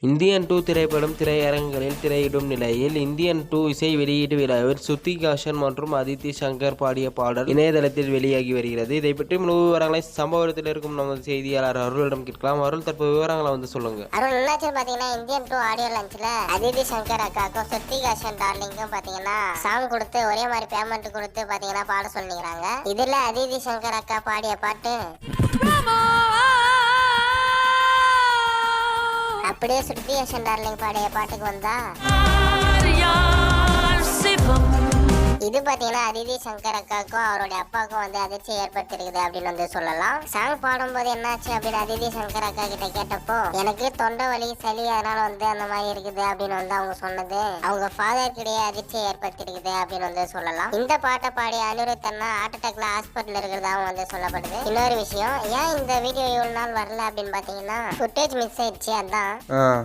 Indian 2 திரைப்படம் திரையரங்குகளில் திரையிடும் நிலையில் இந்தியன் 2 இசை வெளியீட்டு விழாவில் ஸ்ருதிக் ஹாசன் மற்றும் அதித்தி சங்கர் பாடிய பாடல் இணையதளத்தில் வெளியாகி வருகிறது. இதை பற்றி முழு விவரங்களை சம்பவத்தில் இருக்கும் நமது செய்தியாளர் அருளிடம் கேட்கலாம். அருள், தற்போது விவரங்களை சொல்லுங்க. அருள், என்னாச்சு பாத்தீங்கன்னா இந்தியன் 2 ஆடியோ லான்ச்ல அதித்தி சங்கர் அக்காக்கும் ஸ்ருதிக் ஹாசன் டார்லிங்கும் பாத்தீங்கன்னா சாங் கொடுத்து ஒரே மாதிரி பேமெண்ட் கொடுத்து பாத்தீங்கன்னா பாட சொல்லிக்கிறாங்க. இதுல அதித்தி சங்கர் அக்கா பாடிய பாட்டு அப்படியே ஸ்ருதிக் ஹாசன் டார்லிங் பாடிய பாட்டுக்கு வந்தா இது பாத்தீங்கன்னா அதித்தி சங்கர் அக்காக்கும் அவருடைய அப்பாவுக்கும் அதிர்ச்சி ஏற்படுத்திருக்குது அப்படின்னு சொல்லலாம். சாங் பாடும்போது என்னாச்சு அப்படின்னு அதித்தி சங்கர் அக்கா கிட்ட கேட்டப்போ, எனக்கு தொண்டை வலி சளி அதனால அந்த மாதிரி இருக்குது அப்படின்னு அவங்க சொன்னது அவங்க ஃபாதர் கிடையே அதிர்ச்சியை ஏற்படுத்திருக்குது அப்படின்னு சொல்லலாம். இந்த பாட்டை பாடி அனிருத் அண்ணா ஹார்ட் அட்டாக்ல ஹாஸ்பிட்டல் இருக்கிறதாவும் சொல்லப்படுது. இன்னொரு விஷயம், ஏன் இந்த வீடியோ இவ்வளவு நாள் வரல அப்படின்னு பாத்தீங்கன்னா ஃபுட்டேஜ் மிஸ் ஆயிடுச்சு. அதான்